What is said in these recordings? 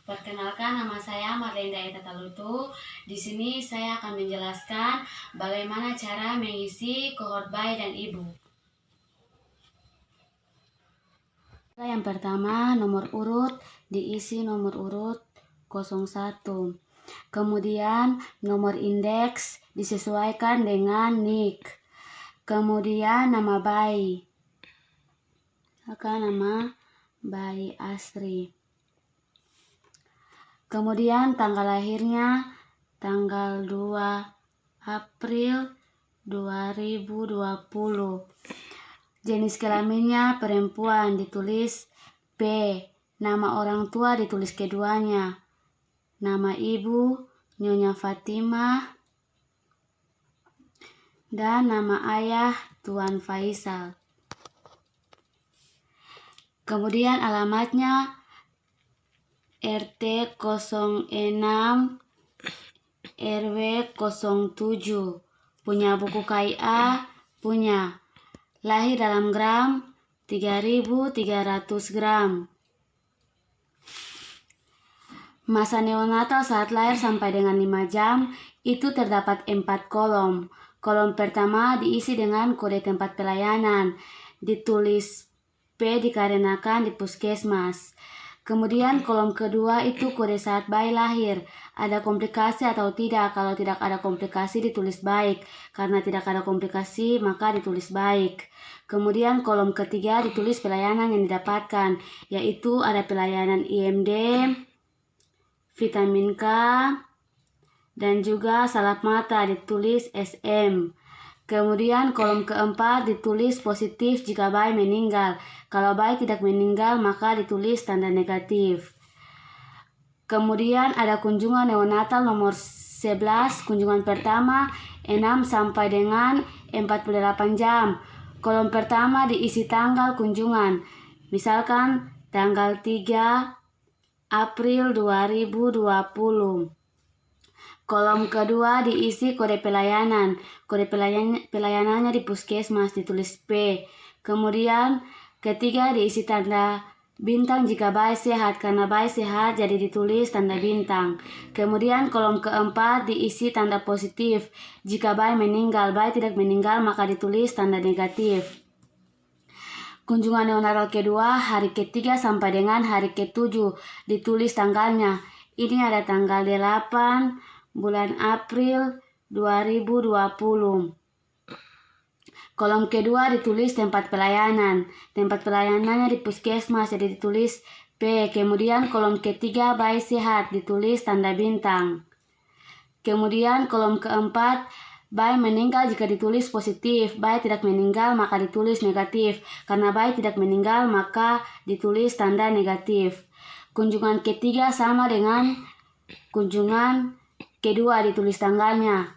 Perkenalkan, nama saya Marlenda Eta Talutu. Di sini saya akan menjelaskan bagaimana cara mengisi kohort bayi dan ibu. Yang pertama, nomor urut diisi nomor urut 01. Kemudian nomor indeks disesuaikan dengan NIK. Kemudian nama bayi. Maka nama bayi Asri. Kemudian tanggal lahirnya tanggal 2 April 2020. Jenis kelaminnya perempuan, ditulis P. Nama orang tua ditulis keduanya. Nama ibu Nyonya Fatimah. Dan nama ayah Tuan Faisal. Kemudian alamatnya RT 06 RW 07. Punya buku KIA, punya. Lahir dalam gram 3.300 gram. Masa neonatal saat lahir sampai dengan 5 jam itu terdapat 4 kolom. Kolom pertama diisi dengan kode tempat pelayanan. Ditulis P dikarenakan di puskesmas. Kemudian kolom kedua itu kode saat bayi lahir. Ada komplikasi atau tidak. Kalau tidak ada komplikasi ditulis baik. Karena tidak ada komplikasi maka ditulis baik. Kemudian kolom ketiga ditulis pelayanan yang didapatkan. Yaitu ada pelayanan IMD, vitamin K, dan juga salap mata ditulis SM. Kemudian kolom keempat ditulis positif jika bayi meninggal. Kalau bayi tidak meninggal maka ditulis tanda negatif. Kemudian ada kunjungan neonatal nomor 11, kunjungan pertama 6 sampai dengan 48 jam. Kolom pertama diisi tanggal kunjungan. Misalkan tanggal 3 April 2020. Kolom kedua diisi kode pelayanan. Kode pelayanannya di puskesmas ditulis P. Kemudian ketiga diisi tanda bintang jika bayi sehat. Karena bayi sehat jadi ditulis tanda bintang. Kemudian kolom keempat diisi tanda positif. Jika bayi meninggal, bayi tidak meninggal maka ditulis tanda negatif. Kunjungan neonatal kedua hari ketiga sampai dengan hari ketujuh ditulis tanggalnya. Ini ada tanggal 8 bulan April 2020. Kolom kedua ditulis tempat pelayanan. Tempat pelayanannya di puskesmas jadi ditulis P. Kemudian kolom ketiga bayi sehat ditulis tanda bintang. Kemudian kolom keempat bayi meninggal jika ditulis positif. Bayi tidak meninggal maka ditulis negatif. Karena bayi tidak meninggal maka ditulis tanda negatif. Kunjungan ketiga sama dengan kunjungan kedua ditulis tanggalnya.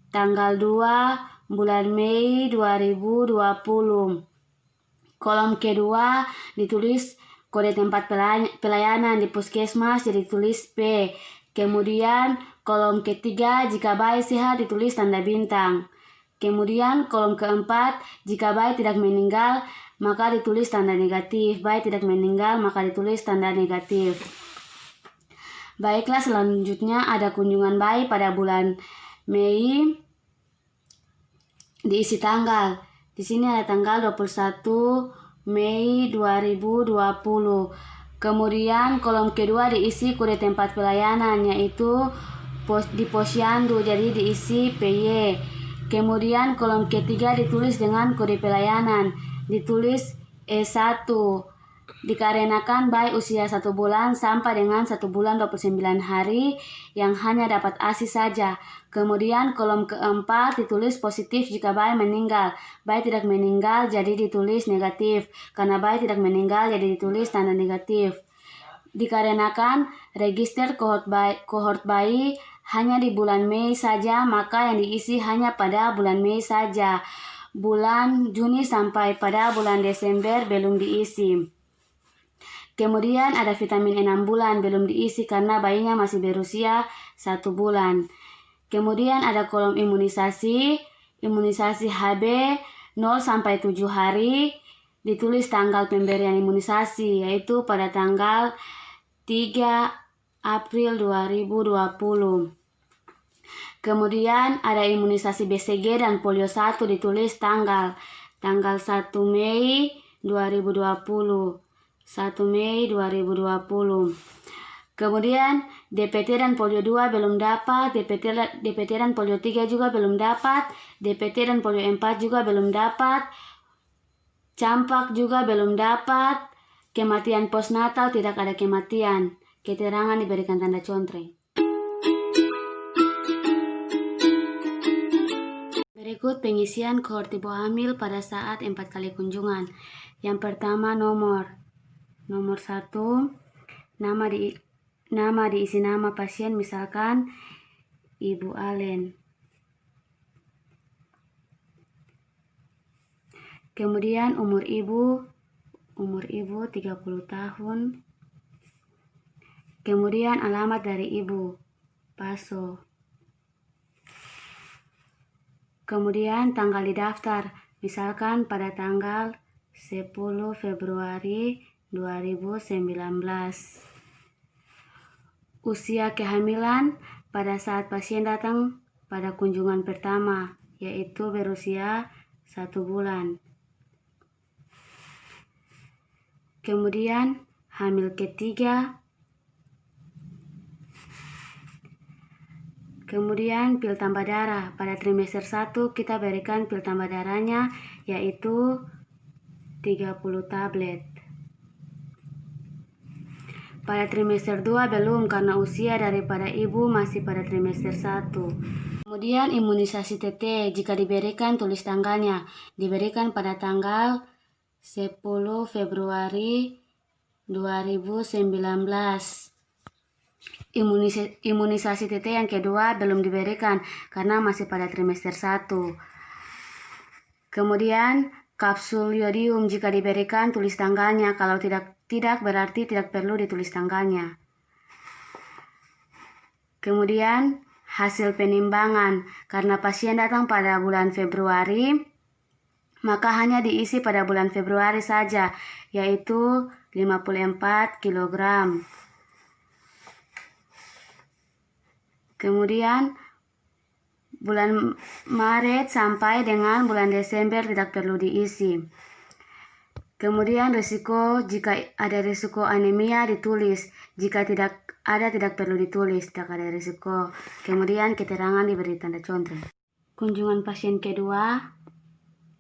Tanggal 2 bulan Mei 2020. Kolom kedua ditulis kode tempat pelayanan di puskesmas jadi ditulis P. Kemudian kolom ketiga jika bayi sehat ditulis tanda bintang. Kemudian kolom keempat jika bayi tidak meninggal maka ditulis tanda negatif. Bayi tidak meninggal maka ditulis tanda negatif. Baiklah, selanjutnya ada kunjungan bayi pada bulan Mei. Diisi tanggal. Di sini ada tanggal 21 Mei 2020. Kemudian kolom kedua diisi kode tempat pelayanan yaitu di posyandu jadi diisi PY. Kemudian kolom ketiga ditulis dengan kode pelayanan. Ditulis E1. Dikarenakan bayi usia 1 bulan sampai dengan 1 bulan 29 hari yang hanya dapat ASI saja. Kemudian kolom keempat ditulis positif jika bayi meninggal. Bayi tidak meninggal jadi ditulis negatif. Karena bayi tidak meninggal jadi ditulis tanda negatif. Dikarenakan register kohort bayi hanya di bulan Mei saja maka yang diisi hanya pada bulan Mei saja. Bulan Juni sampai pada bulan Desember belum diisi. Kemudian ada vitamin 6 bulan belum diisi karena bayinya masih berusia 1 bulan. Kemudian ada kolom imunisasi. Imunisasi HB 0 sampai 7 hari. Ditulis tanggal pemberian imunisasi yaitu pada tanggal 3 April 2020. Kemudian ada imunisasi BCG dan polio 1 ditulis tanggal 1 Mei 2020. 1 Mei 2020. Kemudian DPT dan polio 2 belum dapat, DPT dan polio 3 juga belum dapat, DPT dan polio 4 juga belum dapat, campak juga belum dapat, kematian postnatal tidak ada kematian. Keterangan diberikan tanda contreng. Berikut pengisian kohort ibu hamil pada saat 4 kali kunjungan. Yang pertama nomor 1, nama diisi nama pasien, misalkan Ibu Allen. Kemudian umur ibu 30 tahun. Kemudian alamat dari ibu, Paso. Kemudian tanggal di daftar, misalkan pada tanggal 10 Februari 2019. Usia kehamilan pada saat pasien datang pada kunjungan pertama, yaitu berusia 1 bulan. Kemudian hamil ketiga. Kemudian pil tambah darah. Pada trimester 1 kita berikan pil tambah darahnya, yaitu 30 tablet. Pada trimester 2 belum, karena usia daripada ibu masih pada trimester 1. Kemudian imunisasi TT, jika diberikan tulis tanggalnya. Diberikan pada tanggal 10 Februari 2019. Imunisasi TT yang kedua belum diberikan karena masih pada trimester 1. Kemudian kapsul yodium, jika diberikan tulis tanggalnya, kalau tidak berarti tidak perlu ditulis tanggalnya. Kemudian hasil penimbangan, karena pasien datang pada bulan Februari, maka hanya diisi pada bulan Februari saja, yaitu 54 kg. Kemudian bulan Maret sampai dengan bulan Desember tidak perlu diisi. Kemudian risiko, jika ada risiko anemia ditulis, jika tidak ada tidak perlu ditulis, tidak ada risiko. Kemudian keterangan diberi tanda contreng. Kunjungan pasien kedua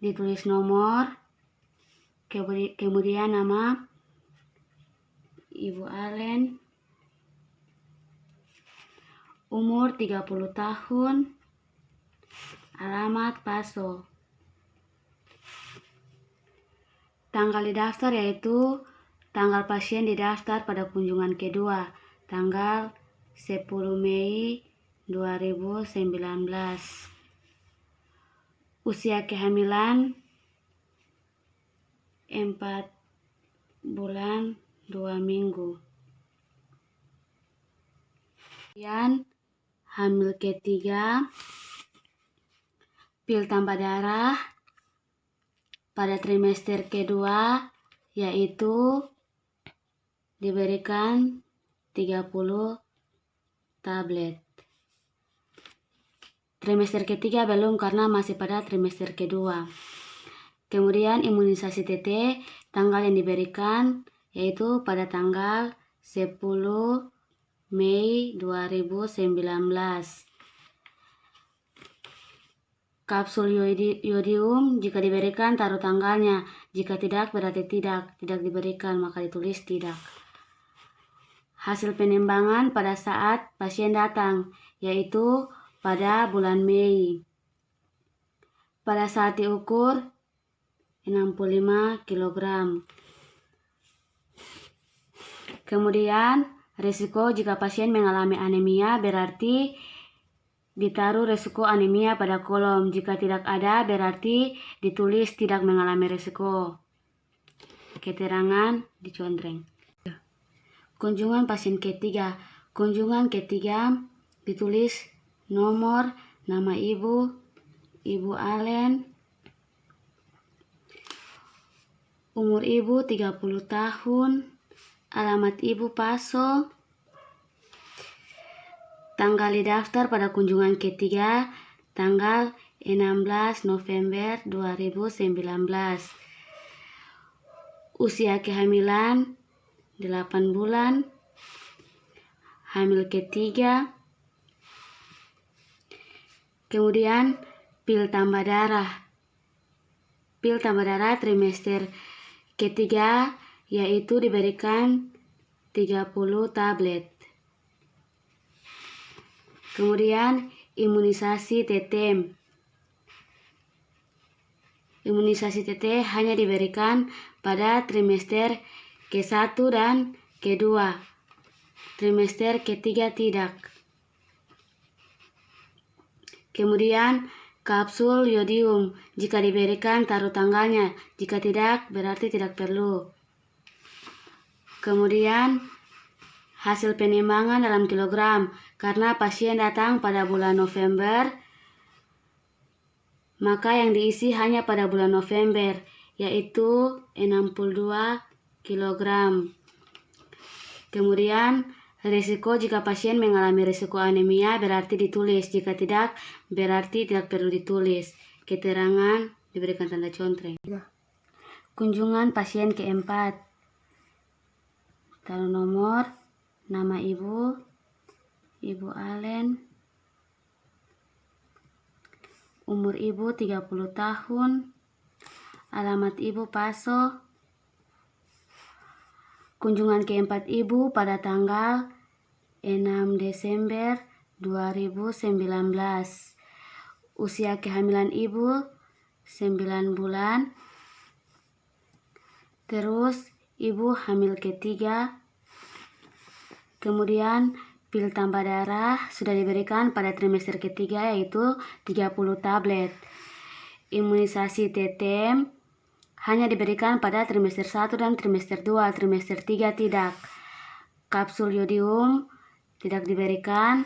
ditulis nomor, kemudian nama Ibu Allen, umur 30 tahun, alamat Paso. Tanggal di daftar yaitu tanggal pasien di daftar pada kunjungan kedua, tanggal 10 Mei 2019. Usia kehamilan 4 bulan 2 minggu. Kemudian hamil ketiga, pil tambah darah pada trimester kedua, yaitu diberikan 30 tablet. Trimester ketiga belum karena masih pada trimester kedua. Kemudian imunisasi TT, tanggal yang diberikan yaitu pada tanggal 10 Mei 2019. Kapsul yodium, jika diberikan taruh tanggalnya, jika tidak berarti tidak diberikan, maka ditulis tidak. Hasil penimbangan pada saat pasien datang, yaitu pada bulan Mei. Pada saat diukur 65 kg. Kemudian risiko, jika pasien mengalami anemia berarti ditaruh risiko anemia pada kolom. Jika tidak ada berarti ditulis tidak mengalami risiko. Keterangan dicontreng. Kunjungan pasien ketiga. Kunjungan ketiga ditulis nomor, nama ibu, Ibu Allen, umur ibu 30 tahun, alamat ibu Paso. Tanggal didaftar pada kunjungan ketiga tanggal 16 November 2019. Usia kehamilan 8 bulan. Hamil ketiga. Kemudian pil tambah darah. Pil tambah darah trimester ketiga yaitu diberikan 30 tablet. Kemudian imunisasi TT. Imunisasi TT hanya diberikan pada trimester ke-1 dan ke-2. Trimester ketiga tidak. Kemudian kapsul yodium jika diberikan taruh tanggalnya, jika tidak berarti tidak perlu. Kemudian hasil penimbangan dalam kilogram, karena pasien datang pada bulan November, maka yang diisi hanya pada bulan November, yaitu 62 kg. Kemudian risiko jika pasien mengalami risiko anemia berarti ditulis, jika tidak berarti tidak perlu ditulis. Keterangan diberikan tanda contreng. Kunjungan pasien keempat. Taruh nomor, nama ibu, Ibu Allen, umur ibu 30 tahun, alamat ibu Paso. Kunjungan keempat ibu pada tanggal 6 Desember 2019. Usia kehamilan ibu 9 bulan. Terus ibu hamil ketiga. Kemudian pil tambah darah sudah diberikan pada trimester ketiga yaitu 30 tablet. Imunisasi TT hanya diberikan pada trimester 1 dan trimester 2, trimester 3 tidak. Kapsul yodium tidak diberikan.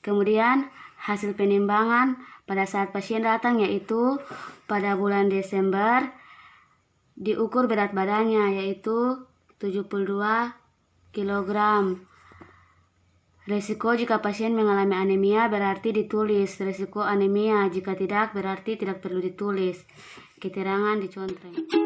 Kemudian hasil penimbangan pada saat pasien datang yaitu pada bulan Desember, diukur berat badannya yaitu 72 kg. Risiko jika pasien mengalami anemia berarti ditulis risiko anemia, jika tidak berarti tidak perlu ditulis. Keterangan dicontreng.